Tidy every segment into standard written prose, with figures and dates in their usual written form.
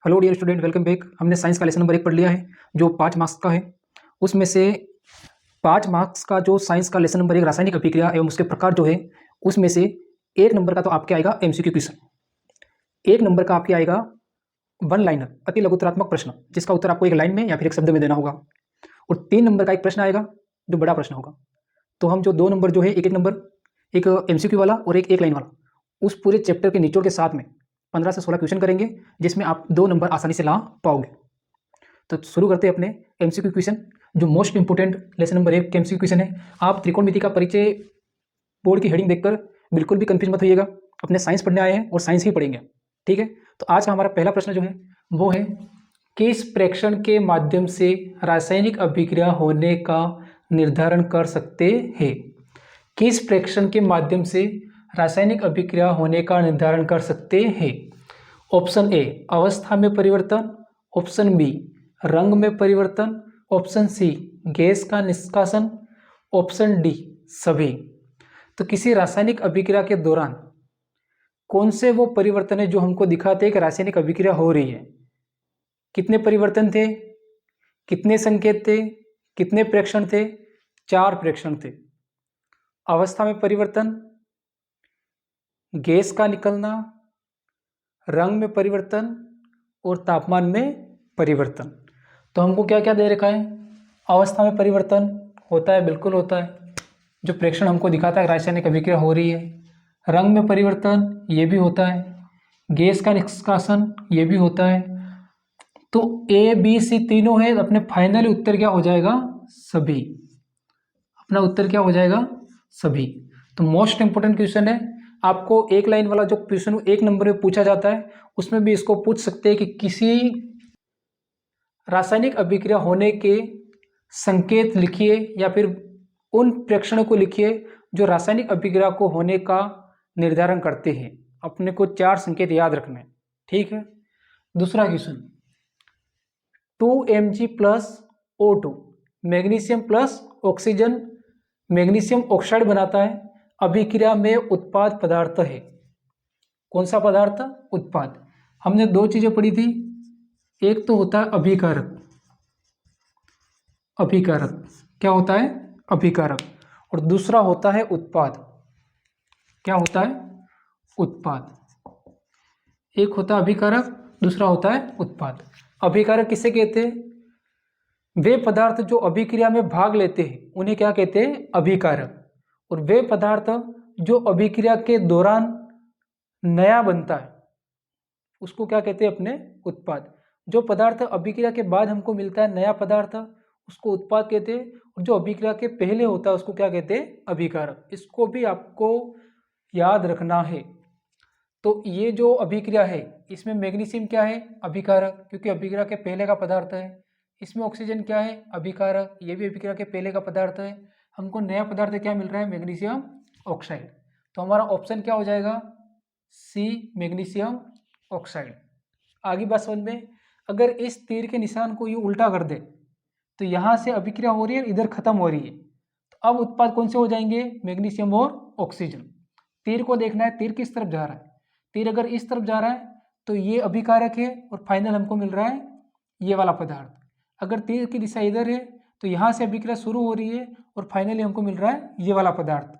Hello dear student, welcome back. हमने science का lesson number 1 पढ़ लिया है जो 5 मार्क्स का है। उसमें से 5 मार्क्स का जो साइंस का लेसन नंबर 1 रासायनिक अभिक्रिया एवं उसके प्रकार जो है, उसमें से 1 नंबर का तो आपके आएगा एमसीक्यू क्वेश्चन। 1 नंबर का आपके आएगा वन लाइनर अति लघुतरात्मक प्रश्न, जिसका उत्तर आपको एक लाइन में या फिर एक शब्द में देना होगा। और 3 नंबर का एक प्रश्न आएगा जो बड़ा प्रश्न होगा। तो हम जो 2 नंबर जो है, एक नंबर एक एमसीक्यू वाला और एक लाइन वाला, उस पूरे चैप्टर के निचोड़ के साथ में 15 से 16 क्वेश्चन करेंगे, जिसमें आप 2 नंबर आसानी से ला पाओगे। तो शुरू करते हैं अपने एमसीक्यू क्वेश्चन। जो मोस्ट इंपोर्टेंट लेसन नंबर 1 के एमसीक्यू क्वेश्चन है। आप त्रिकोणमिति का परिचय बोर्ड की हेडिंग देखकर बिल्कुल भी कंफ्यूज मत होइएगा। अपने साइंस पढ़ने आए हैं और साइंस ही पढ़ेंगे, ठीक है। तो आज का हमारा पहला प्रश्न जो है वो है, किस प्रेक्षण के माध्यम से रासायनिक अभिक्रिया होने का निर्धारण कर सकते हैं। किस प्रेक्षण के माध्यम से रासायनिक अभिक्रिया होने का निर्धारण कर सकते हैं। ऑप्शन ए अवस्था में परिवर्तन, ऑप्शन बी रंग में परिवर्तन, ऑप्शन सी गैस का निष्कासन, ऑप्शन डी सभी। तो किसी रासायनिक अभिक्रिया के दौरान कौन से वो परिवर्तन है जो हमको दिखाते हैं कि रासायनिक अभिक्रिया हो रही है। कितने परिवर्तन थे, कितने संकेत थे, कितने प्रेक्षण थे। 4 प्रेक्षण थे। अवस्था में परिवर्तन, गैस का निकलना, रंग में परिवर्तन और तापमान में परिवर्तन। तो हमको क्या क्या दे रखा है। अवस्था में परिवर्तन होता है, बिल्कुल होता है, जो प्रेक्षण हमको दिखाता है रासायनिक अभिक्रिया हो रही है। रंग में परिवर्तन ये भी होता है, गैस का निष्कासन ये भी होता है। तो ए बी सी तीनों है। अपने फाइनल उत्तर क्या हो जाएगा, सभी। अपना उत्तर क्या हो जाएगा, सभी। तो मोस्ट इंपोर्टेंट क्वेश्चन है। आपको एक लाइन वाला जो क्वेश्चन 1 नंबर में पूछा जाता है, उसमें भी इसको पूछ सकते हैं कि किसी रासायनिक अभिक्रिया होने के संकेत लिखिए या फिर उन प्रेक्षणों को लिखिए जो रासायनिक अभिक्रिया को होने का निर्धारण करते हैं। अपने को 4 संकेत याद रखने, ठीक है। दूसरा question, 2Mg plus O2 magnesium plus oxygen magnesium oxide बनाता है, अभिक्रिया में उत्पाद पदार्थ है। कौन सा पदार्थ, उत्पाद। हमने 2 चीजें पढ़ी थी, एक तो होता है अभिकारक। अभिकारक क्या होता है, अभिकारक। और दूसरा होता है उत्पाद। क्या होता है, उत्पाद। एक होता है अभिकारक, दूसरा होता है उत्पाद। अभिकारक किसे कहते हैं, वे पदार्थ जो अभिक्रिया में भाग लेते हैं उन्हें क्या कहते हैं, अभिकारक। और वे पदार्थ जो अभिक्रिया के दौरान नया बनता है उसको क्या कहते हैं, अपने उत्पाद। जो पदार्थ अभिक्रिया के बाद हमको मिलता है नया पदार्थ, उसको उत्पाद कहते हैं। और जो अभिक्रिया के पहले होता है उसको क्या कहते हैं, अभिकारक। इसको भी आपको याद रखना है। तो ये जो अभिक्रिया है इसमें मैग्नीशियम क्या है, अभिकारक, क्योंकि अभिक्रिया के पहले का पदार्थ है। इसमें ऑक्सीजन क्या है, अभिकारक, ये भी अभिक्रिया के पहले का पदार्थ है। हमको नया पदार्थ क्या मिल रहा है, मैग्नीशियम ऑक्साइड। तो हमारा ऑप्शन क्या हो जाएगा, सी मैग्नीशियम ऑक्साइड। आगे बात समझ में। अगर इस तीर के निशान को ये उल्टा कर दे तो यहाँ से अभिक्रिया हो रही है, इधर खत्म हो रही है। तो अब उत्पाद कौन से हो जाएंगे, मैग्नीशियम और ऑक्सीजन। तीर को देखना है, तीर किस तरफ जा रहा है। तीर अगर इस तरफ जा रहा है तो ये अभिकारक है और फाइनल हमको मिल रहा है ये वाला पदार्थ। अगर तीर की दिशा इधर है तो यहाँ से अभिक्रिया शुरू हो रही है और फाइनली हमको मिल रहा है ये वाला पदार्थ।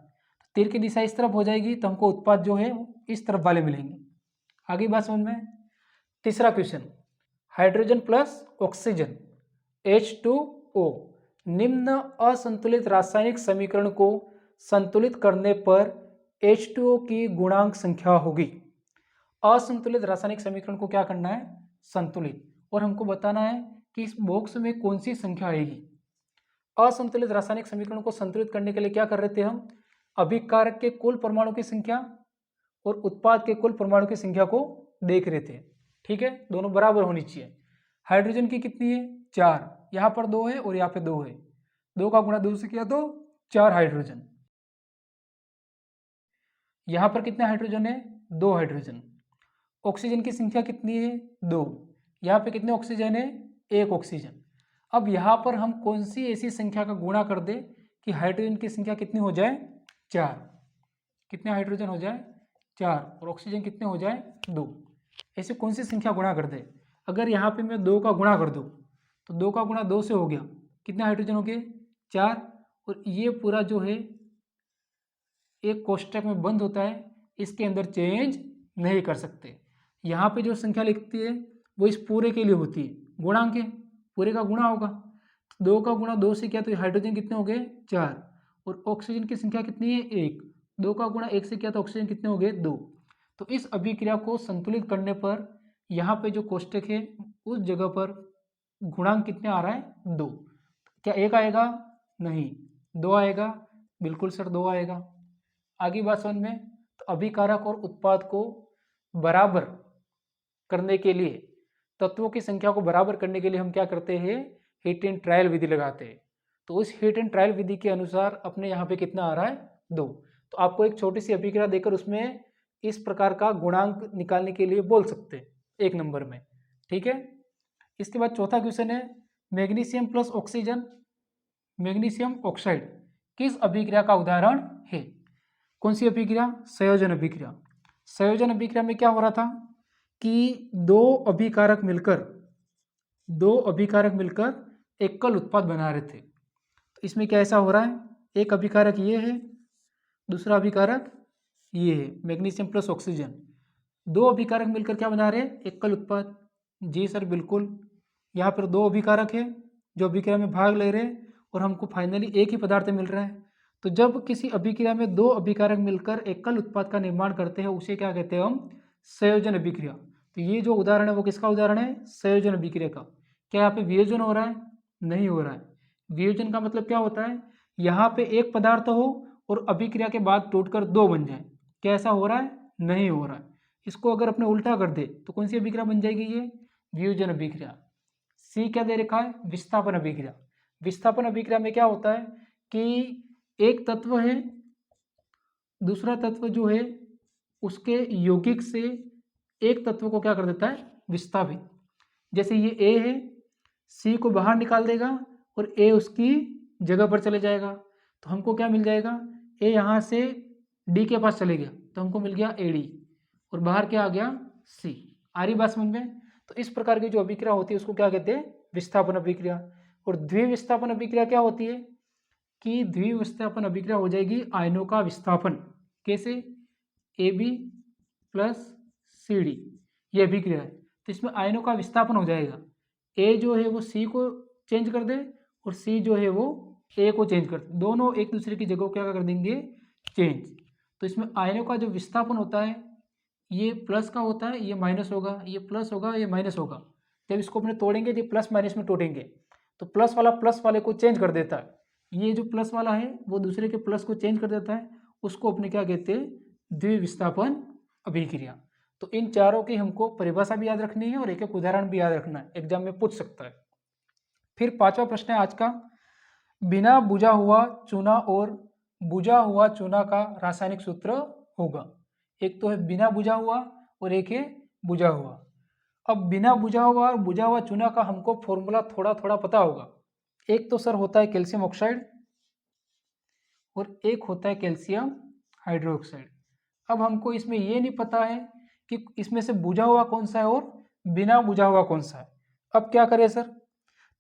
तीर की दिशा इस तरफ हो जाएगी तो हमको उत्पाद जो है इस तरफ वाले मिलेंगे। आगे बात समझ में। तीसरा question, hydrogen plus oxygen H2O निम्न असंतुलित रासायनिक समीकरण को संतुलित करने पर H2O की गुणांक संख्या होगी। असंतुलित रासायनिक समीकरण को क्या करना है, संतुलित। और हमको बताना है कि इस बॉक्स में कौन सी संख्या आएगी। असंतुलित रासायनिक समीकरण को संतुलित करने के लिए क्या कर रहे थे हम, अभिकारक के कुल परमाणु की संख्या और उत्पाद के कुल परमाणु की संख्या को देख रहे थे, ठीक है। दोनों बराबर होनी चाहिए। हाइड्रोजन की कितनी है, 4, यहाँ पर 2 है और यहाँ पे 2 है। 2 का गुणा 2 से किया तो 4 हाइड्रोजन। यहाँ पर कितने हाइड्रोजन है, 2 हाइड्रोजन। ऑक्सीजन की संख्या कितनी है, 2। यहाँ पे कितने ऑक्सीजन है, 1 ऑक्सीजन। अब यहाँ पर हम कौन सी ऐसी संख्या का गुणा कर दे कि हाइड्रोजन की संख्या कितनी हो जाए, 4। कितने हाइड्रोजन हो जाए, 4, और ऑक्सीजन कितने हो जाए, 2। ऐसे कौन सी संख्या गुणा कर दे। अगर यहाँ पे मैं 2 का गुणा कर दूँ तो 2 का गुणा 2 से हो गया, कितने हाइड्रोजन हो गए 4, और ये पूरा जो है एक कोष्टक में बंद होता है, इसके अंदर चेंज नहीं कर सकते। यहाँ पे जो संख्या लिखती है वो इस पूरे के लिए होती है, गुणांक है, पूरे का गुणा होगा। 2 का गुणा 2 से किया तो हाइड्रोजन कितने हो गए 4, और ऑक्सीजन की संख्या कितनी है 1, 2 का गुणा 1 से किया तो ऑक्सीजन कितने हो गए 2। तो इस अभिक्रिया को संतुलित करने पर यहाँ पे जो कोष्टक है उस जगह पर गुणांक कितने आ रहा है 2। क्या 1 आएगा? नहीं। 2 आएगा? बिल्कुल सर 2 आएगा। आगे बात समझ में। तो अभिकारक और उत्पाद को बराबर करने के लिए, तत्वों की संख्या को बराबर करने के लिए हम क्या करते हैं? हिट एंड ट्रायल विधि लगाते हैं। तो उस हिट एंड ट्रायल विधि के अनुसार अपने यहाँ पे कितना आ रहा है 2। तो आपको एक छोटी सी अभिक्रिया देकर उसमें इस प्रकार का गुणांक निकालने के लिए बोल सकते हैं 1 नंबर में, ठीक है। इसके बाद चौथा क्वेश्चन है, magnesium plus oxygen, magnesium oxide किस अभिक्रिया का उदाहरण है? कौन सी अभिक्रिया? संयोजन अभिक्रिया। संयोजन अभिक्रिया में क्या हो रहा था कि दो अभिकारक मिलकर एकल उत्पाद बना रहे थे। तो इसमें क्या ऐसा हो रहा है, एक अभिकारक ये है, दूसरा अभिकारक ये है, मैग्नीशियम प्लस ऑक्सीजन। दो अभिकारक मिलकर क्या बना रहे हैं? एकल उत्पाद। जी सर बिल्कुल। यहाँ पर दो अभिकारक है जो अभिक्रिया में भाग ले रहे हैं और हमको फाइनली एक ही पदार्थ मिल रहा है। तो जब किसी अभिक्रिया में दो अभिकारक मिलकर एकल उत्पाद का निर्माण करते हैं उसे क्या कहते हैं हम? संयोजन अभिक्रिया। तो ये जो उदाहरण है वो किसका उदाहरण है? संयोजन अभिक्रिया का। क्या यहाँ पे वियोजन हो रहा है? नहीं हो रहा है। वियोजन का मतलब क्या होता है? यहाँ पे एक पदार्थ हो और अभिक्रिया के बाद टूटकर दो बन जाए। क्या ऐसा हो रहा है? नहीं हो रहा है। इसको अगर अपने उल्टा कर दे तो कौन सी अभिक्रिया बन जाएगी? ये वियोजन अभिक्रिया। सी क्या दे रखा है? विस्थापन अभिक्रिया। विस्थापन अभिक्रिया में क्या होता है कि एक तत्व है, दूसरा तत्व जो है उसके यौगिक से एक तत्व को क्या कर देता है? विस्थापित। जैसे ये ए है, सी को बाहर निकाल देगा और ए उसकी जगह पर चले जाएगा। तो हमको क्या मिल जाएगा? ए यहाँ से डी के पास चले गया तो हमको मिल गया ए डी, और बाहर क्या आ गया? सी। आ रही बात समझ में? तो इस प्रकार की जो अभिक्रिया होती है उसको क्या कहते हैं? विस्थापन अभिक्रिया। और द्विविस्थापन अभिक्रिया क्या होती है कि द्विविस्थापन अभिक्रिया हो जाएगी आयनों का विस्थापन। कैसे? AB प्लस CD ये अभिक्रिया है। तो इसमें आयनों का विस्थापन हो जाएगा। A जो है वो C को चेंज कर दे और C जो है वो A को चेंज कर दे। दोनों एक दूसरे की जगह क्या कर देंगे? चेंज। तो इसमें आयनों का जो विस्थापन होता है ये प्लस का होता है, ये माइनस होगा, ये प्लस होगा, ये माइनस होगा। जब इसको अपने तोड़ेंगे तो प्लस माइनस में तोड़ेंगे तो प्लस वाला प्लस वाले को चेंज कर देता है। ये जो प्लस वाला है वो दूसरे के प्लस को चेंज कर देता है, उसको अपने क्या कहते हैं? द्विविस्थापन अभिक्रिया। तो इन चारों की हमको परिभाषा भी याद रखनी है और एक एक उदाहरण भी याद रखना है, एग्जाम में पूछ सकता है। फिर पांचवा प्रश्न है आज का, बिना बुझा हुआ चूना और बुझा हुआ चूना का रासायनिक सूत्र होगा। एक तो है बिना बुझा हुआ और एक है बुझा हुआ। अब बिना बुझा हुआ और बुझा हुआ चूना का हमको फॉर्मूला थोड़ा थोड़ा पता होगा। एक तो सर होता है कैल्शियम ऑक्साइड और एक होता है कैल्शियम हाइड्रोक्साइड। अब हमको इसमें ये नहीं पता है कि इसमें से बुझा हुआ कौन सा है और बिना बुझा हुआ कौन सा है। अब क्या करें सर?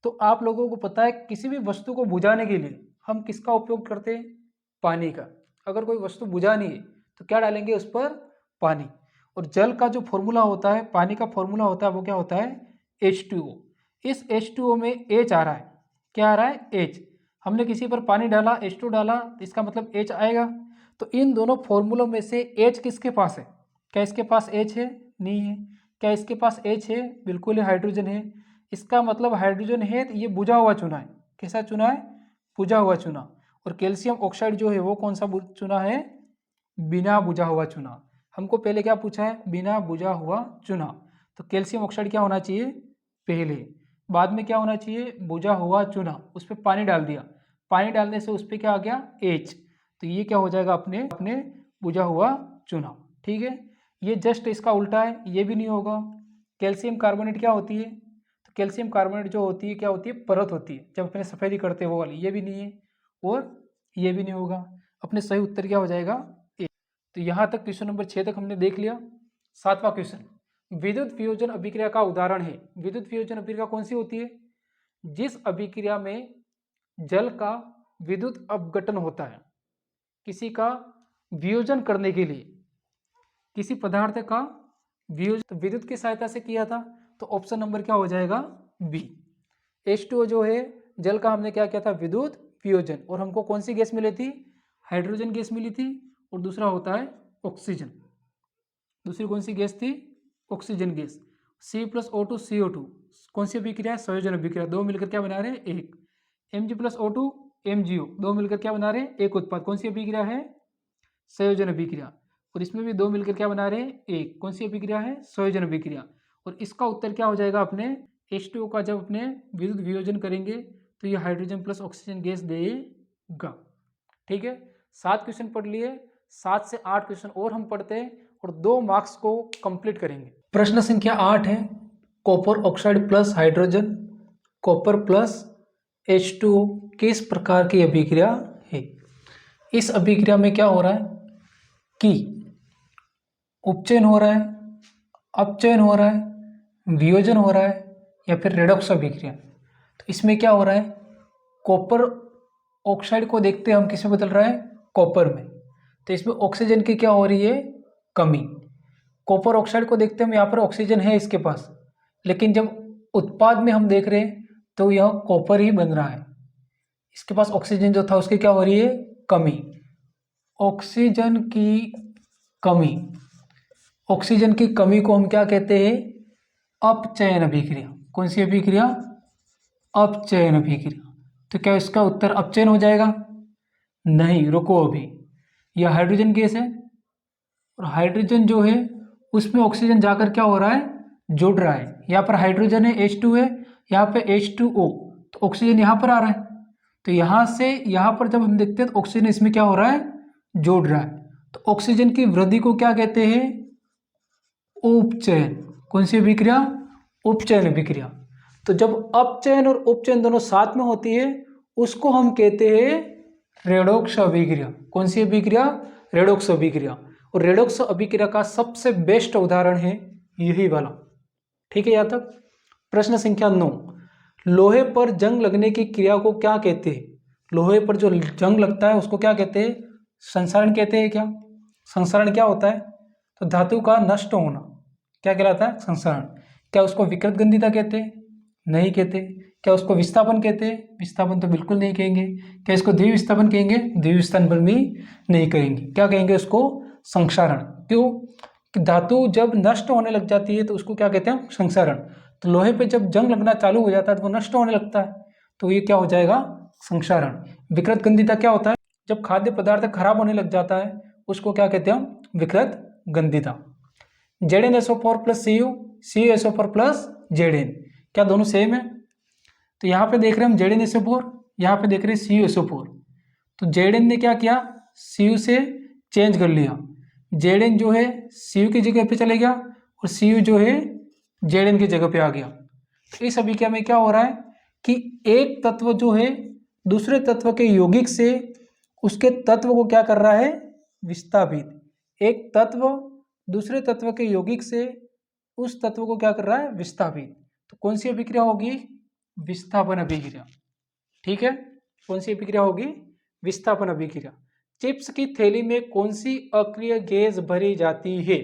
तो आप लोगों को पता है किसी भी वस्तु को बुझाने के लिए हम किसका उपयोग करते हैं? पानी का। अगर कोई वस्तु बुझानी है तो क्या डालेंगे उस पर? पानी। और जल का जो फॉर्मूला होता है, पानी का फॉर्मूला होता है वो क्या होता है? H2O। इस H2O में H आ रहा है। क्या आ रहा है? H। हमने किसी पर पानी डाला, H2 डाला, इसका मतलब H आएगा। तो इन दोनों फॉर्मूलों में से H किसके पास है? क्या इसके पास H है? नहीं है। क्या इसके पास H है? बिल्कुल है, हाइड्रोजन है। इसका मतलब हाइड्रोजन है तो ये बुझा हुआ चूना है। कैसा चूना है? बुझा हुआ चूना। और कैल्शियम ऑक्साइड जो है वो कौन सा चूना है? बिना बुझा हुआ चूना। हमको पहले क्या पूछा है? बिना बुझा हुआ चूना। तो कैल्शियम ऑक्साइड क्या होना चाहिए? पहले। बाद में क्या होना चाहिए? बुझा हुआ चूना। उस पर पानी डाल दिया, पानी डालने से उस पर क्या आ गया? H। तो ये क्या हो जाएगा? अपने अपने बुझा हुआ चूना। ठीक है, ये जस्ट इसका उल्टा है, ये भी नहीं होगा। कैल्शियम कार्बोनेट क्या होती है? तो कैल्शियम कार्बोनेट जो होती है क्या होती है? परत होती है, जब अपने सफेदी करते हैं वो वाली। ये भी नहीं है और ये भी नहीं होगा। अपने सही उत्तर क्या हो जाएगा? ए। तो यहाँ तक क्वेश्चन नंबर 6 तक हमने देख लिया। सातवां क्वेश्चन, विद्युत वियोजन अभिक्रिया का उदाहरण है। विद्युत वियोजन अभिक्रिया कौन सी होती है? जिस अभिक्रिया में जल का विद्युत अपघटन होता है, किसी का वियोजन करने के लिए, किसी पदार्थ का वियोजन विद्युत की सहायता से किया था, तो ऑप्शन नंबर क्या हो जाएगा? बी। H2O जो है जल का, हमने क्या किया था? विद्युत वियोजन। और हमको कौन सी गैस मिली थी? हाइड्रोजन गैस मिली थी। और दूसरा होता है ऑक्सीजन। दूसरी कौन सी गैस थी? Oxygen gas. C+O2 CO2 कौन सी अभिक्रिया है? संयोजन अभिक्रिया। दो मिलकर क्या बना रहे हैं? एक। Mg+O2 MgO दो मिलकर क्या बना रहे हैं? एक उत्पाद। कौन सी अभिक्रिया है? संयोजन अभिक्रिया। और इसमें भी दो मिलकर क्या बना रहे हैं? एक। कौन सी अभिक्रिया है? संयोजन अभिक्रिया। और इसका उत्तर क्या हो जाएगा अपने? H2O का जब अपने विद्युत वियोजन करेंगे तो ये हाइड्रोजन प्लस ऑक्सीजन गैस देगा। ठीक है, 7 क्वेश्चन पढ़ लिए। 7 से 8 क्वेश्चन और हम पढ़ते हैं और 2 मार्क्स को कंप्लीट करेंगे। प्रश्न संख्या 8 है, copper oxide plus hydrogen, copper plus H2O किस प्रकार की अभिक्रिया है? इस अभिक्रिया में क्या हो रहा है कि उपचयन हो रहा है, अपचयन हो रहा है, वियोजन हो रहा है, या फिर रेडॉक्स अभिक्रिया। तो इसमें क्या हो रहा है? कॉपर ऑक्साइड को देखते हैं हम, किस में बदल रहा है? कॉपर में। तो इसमें ऑक्सीजन की क्या हो रही है? कमी। कॉपर ऑक्साइड को देखते हैं हम, यहाँ पर ऑक्सीजन है इसके पास, लेकिन जब उत्पाद में हम देख रहे हैं तो यह कॉपर ही बन रहा है। इसके पास ऑक्सीजन जो था उसकी क्या हो रही है? कमी। ऑक्सीजन की कमी, ऑक्सीजन की कमी को हम क्या कहते हैं? अपचयन अभिक्रिया। कौन सी अभिक्रिया? अपचयन अभिक्रिया। तो क्या इसका उत्तर अपचयन हो जाएगा? नहीं, रुको अभी। यह हाइड्रोजन गैस है और हाइड्रोजन जो है उसमें ऑक्सीजन जाकर क्या हो रहा है? जुड़ रहा है। यहाँ पर हाइड्रोजन है, H2 है, यहाँ पे H2O, तो ऑक्सीजन यहाँ पर आ रहा है। तो यहाँ से यहाँ पर जब हम देखते हैं तो ऑक्सीजन इसमें क्या हो रहा है? जोड़ रहा है। तो ऑक्सीजन की वृद्धि को क्या कहते हैं? उपचयन। कौन सी अभिक्रिया? उपचयन अभिक्रिया। तो जब अपचयन और उपचयन दोनों साथ में होती है उसको हम कहते हैं रेडॉक्स अभिक्रिया। कौन सी अभिक्रिया? रेडॉक्स अभिक्रिया। और रेडॉक्स अभिक्रिया का सबसे बेस्ट उदाहरण है यही वाला। ठीक है, यहाँ तक। प्रश्न संख्या 9, लोहे पर जंग लगने की क्रिया को क्या कहते हैं? लोहे पर जो जंग लगता है उसको क्या कहते हैं? संसरण कहते हैं क्या? संसरण क्या होता है? तो धातु का नष्ट होना क्या कहलाता है? संसरण। क्या उसको विकृत गंधिता कहते हैं? नहीं कहते। क्या उसको विस्थापन कहते हैं? विस्थापन तो बिल्कुल नहीं कहेंगे। क्या इसको द्विविस्थापन कहेंगे? द्विविस्थापन भी नहीं कहेंगे। क्या कहेंगे उसको? संक्षारण। क्यों? कि धातु जब नष्ट होने लग जाती है तो उसको क्या कहते हैं? संक्षारण। तो लोहे पे जब जंग लगना चालू हो जाता है तो वो नष्ट होने लगता है, तो ये क्या हो जाएगा? संक्षारण। विकृत गंधिता क्या होता है? जब खाद्य पदार्थ खराब होने लग जाता है उसको क्या कहते हैं? विकृत गंधिता। ZnSO4 plus Cu, CuSO4 plus Zn, क्या दोनों सेम है? तो यहाँ पे देख रहे हैं हम ZnSO4, यहाँ पे देख रहे हैं CuSO4। तो Zn ने क्या किया? Cu से चेंज कर लिया। Zn जो है Cu की जगह पे चले गया और Cu जो है Zn की जगह पे आ गया। तो इस अभिक्रिया में क्या हो रहा है कि एक तत्व जो है दूसरे तत्व के यौगिक से उसके तत्व को क्या कर रहा है? विस्थापित। एक तत्व दूसरे तत्व के यौगिक से उस तत्व को क्या कर रहा है? विस्थापित। तो कौन सी अभिक्रिया होगी? विस्थापन अभिक्रिया। ठीक है, कौन सी अभिक्रिया होगी? विस्थापन अभिक्रिया। चिप्स की थैली में कौन सी अक्रिय गैस भरी जाती है?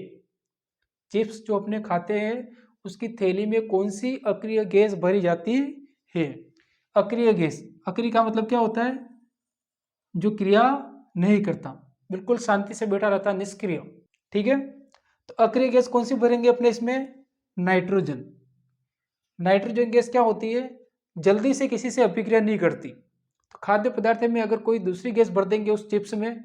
चिप्स जो अपने खाते हैं उसकी थैली में कौन सी अक्रिय गैस भरी जाती है? अक्रिय गैस, अक्रिय का मतलब क्या होता है? जो क्रिया नहीं करता, बिल्कुल शांति से बैठा रहता, निष्क्रिय। ठीक है, तो अक्रिय गैस कौन सी भरेंगे अपने इसमें? नाइट्रोजन। नाइट्रोजन गैस क्या होती है? जल्दी से किसी से अभिक्रिया नहीं करती। तो खाद्य पदार्थ में अगर कोई दूसरी गैस भर देंगे उस चिप्स में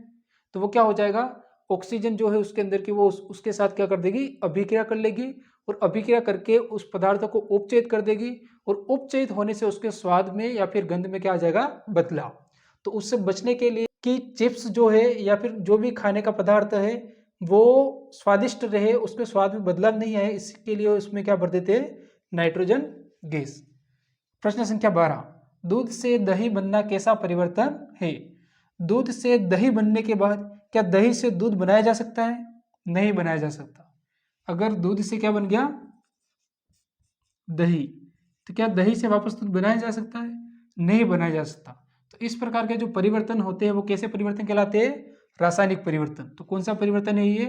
तो वो क्या हो जाएगा? ऑक्सीजन जो है उसके अंदर की वो उसके साथ क्या कर देगी? अभिक्रिया कर लेगी और अभिक्रिया करके उस पदार्थ को उपचयित कर देगी और उपचयित होने से उसके स्वाद में या फिर गंध में क्या आ जाएगा? बदलाव। तो उससे बचने के लिए कि चिप्स जो है या फिर जो भी खाने का पदार्थ है वो स्वादिष्ट रहे, उसके स्वाद में बदलाव नहीं आए, इसके लिए उसमें क्या भर देते हैं? Nitrogen gas. प्रश्न संख्या 12, दूध से दही बनना कैसा परिवर्तन है? दूध से दही बनने के बाद क्या दही से दूध बनाया जा सकता है? नहीं बनाया जा सकता। अगर दूध से क्या बन गया, दही, तो क्या दही से वापस दूध बनाया जा सकता है? नहीं बनाया जा सकता। तो इस प्रकार के जो परिवर्तन होते हैं वो कैसे परिवर्तन कहलाते हैं? रासायनिक परिवर्तन। तो कौन सा परिवर्तन है ये?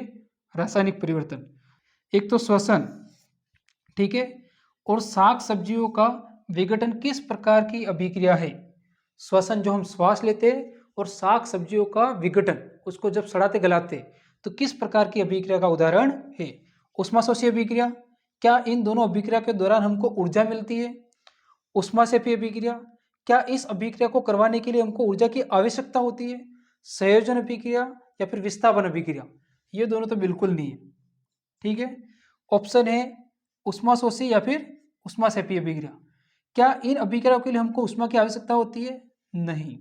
रासायनिक परिवर्तन। एक तो श्वसन, ठीक है, और शाक सब्जियों का विघटन किस प्रकार की अभिक्रिया है? श्वसन जो हम श्वास लेते हैं, और शाक सब्जियों का विघटन उसको जब सड़ाते गलाते, तो किस प्रकार की अभिक्रिया का उदाहरण है? ऊष्माशोषी अभिक्रिया। क्या इन दोनों अभिक्रिया के दौरान हमको ऊर्जा मिलती है? ऊष्माक्षेपी अभिक्रिया। क्या इस अभिक्रिया को करवाने के लिए हमको ऊर्जा की आवश्यकता होती है? संयोजन अभिक्रिया या फिर विस्थापन अभिक्रिया। ये दोनों तो बिल्कुल नहीं है, ठीक है। ऑप्शन है ऊष्माशोषी या फिर ऊष्माक्षेपी अभिक्रिया। क्या इन अभिक्रियाओं के लिए हमको ऊष्मा की आवश्यकता होती है? नहीं।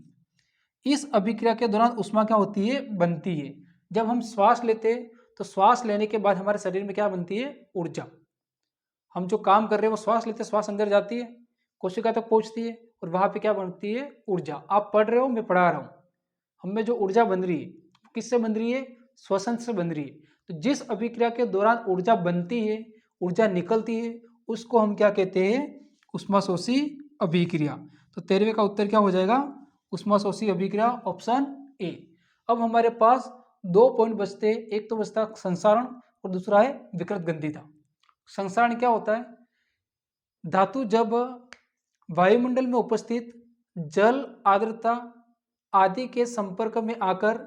इस अभिक्रिया के दौरान ऊष्मा क्या होती है? बनती है। जब हम श्वास लेते हैं तो श्वास लेने के बाद हमारे शरीर में क्या बनती है? ऊर्जा। हम जो काम कर रहे हैं वो श्वास लेते, श्वास अंदर जाती है, कोशिका तक पहुंचती है, और वहां पे क्या बनती है? ऊर्जा। आप पढ़ रहे हो, मैं पढ़ा रहा हूँ, हमें जो ऊर्जा बन रही है किससे बन रही है? श्वसन से बन रही है। तो जिस अभिक्रिया के दौरान ऊर्जा बनती है, ऊर्जा निकलती है, उसको हम क्या कहते हैं? ऊष्माशोषी अभिक्रिया। तो 13वें का उत्तर क्या हो जाएगा? ऊष्माशोषी अभिक्रिया, ऑप्शन ए। अब हमारे पास 2 पॉइंट बचते, एक तो बचता संसारण और दूसरा है विकृत गंधिता। संसारण क्या होता है? धातु जब वायुमंडल में उपस्थित जल, आर्द्रता आदि के संपर्क में आकर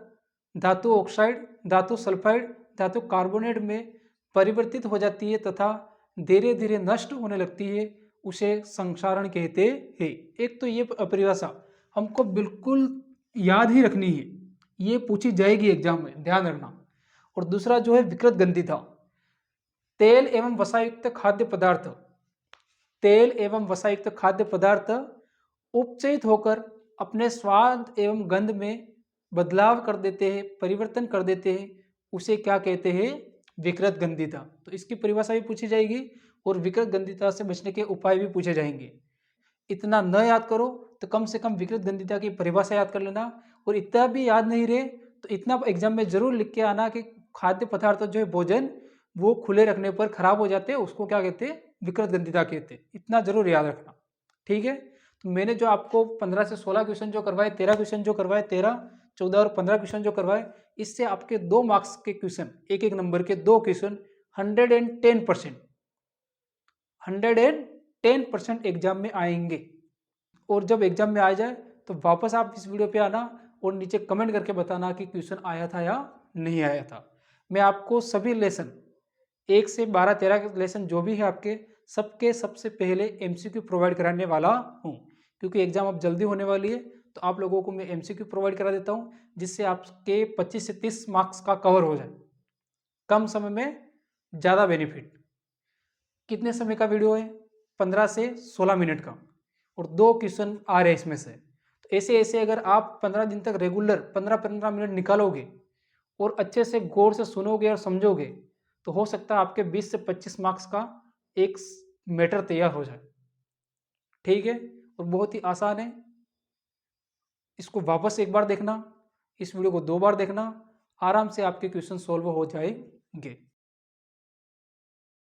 धातु ऑक्साइड, धातु सल्फाइड, धातु कार्बोनेट में परिवर्तित हो जाती है तथा धीरे धीरे नष्ट होने लगती है, उसे संसारण कहते हैं। एक तो ये परिभाषा हमको बिल्कुल याद ही रखनी है, ये पूछी जाएगी एग्जाम में, ध्यान रखना। और दूसरा जो है विकृत गंधिता। तेल एवं वसायुक्त खाद्य पदार्थ, तेल एवं वसायुक्त खाद्य पदार्थ उपचयित होकर अपने स्वाद एवं गंध में बदलाव कर देते हैं, परिवर्तन कर देते हैं, उसे क्या कहते हैं? विकृत गंधिता। तो इसकी परिभाषा भी पूछी जाएगी और विकृत गंधिता से बचने के उपाय भी पूछे जाएंगे। इतना न याद करो तो कम से कम विकृत गंधिता की परिभाषा याद कर लेना, और इतना भी याद नहीं रहे तो इतना एग्जाम में जरूर लिख के आना कि खाद्य पदार्थ जो है भोजन, वो खुले रखने पर खराब हो जाते हैं, उसको क्या कहते हैं? विकृत गंधिता कहते हैं। इतना जरूर याद रखना, ठीक है। तो मैंने जो आपको 15 से 16 क्वेश्चन जो करवाए, 13 क्वेश्चन जो करवाए, 13, 14 और 15 क्वेश्चन जो करवाए, इससे आपके 2 मार्क्स के क्वेश्चन, एक एक नंबर के 2 क्वेश्चन 110% एग्जाम में आएंगे। और जब एग्जाम में आ जाए तो वापस आप इस वीडियो पे आना और नीचे कमेंट करके बताना कि क्वेश्चन आया था या नहीं आया था। मैं आपको सभी लेसन 1 से 12, 13 लेसन जो भी है आपके सबके सबसे पहले एमसीक्यू प्रोवाइड कराने वाला हूँ, क्योंकि एग्जाम अब जल्दी होने वाली है। तो आप लोगों को मैं एमसीक्यू प्रोवाइड करा देता हूँ, जिससे आपके 25 से 30 मार्क्स का कवर हो जाए, कम समय में ज़्यादा बेनिफिट। कितने समय का वीडियो है? 15 से 16 मिनट का, और 2 क्वेश्चन आ रहे हैं इसमें से। तो ऐसे ऐसे अगर आप 15 दिन तक रेगुलर 15-15 मिनट निकालोगे और अच्छे से गौर से सुनोगे और समझोगे, तो हो सकता है आपके 20 से 25 मार्क्स का एक मैटर तैयार हो जाए, ठीक है। और बहुत ही आसान है, इसको वापस एक बार देखना, इस वीडियो को 2 बार देखना, आराम से आपके क्वेश्चन सॉल्व हो जाएंगे।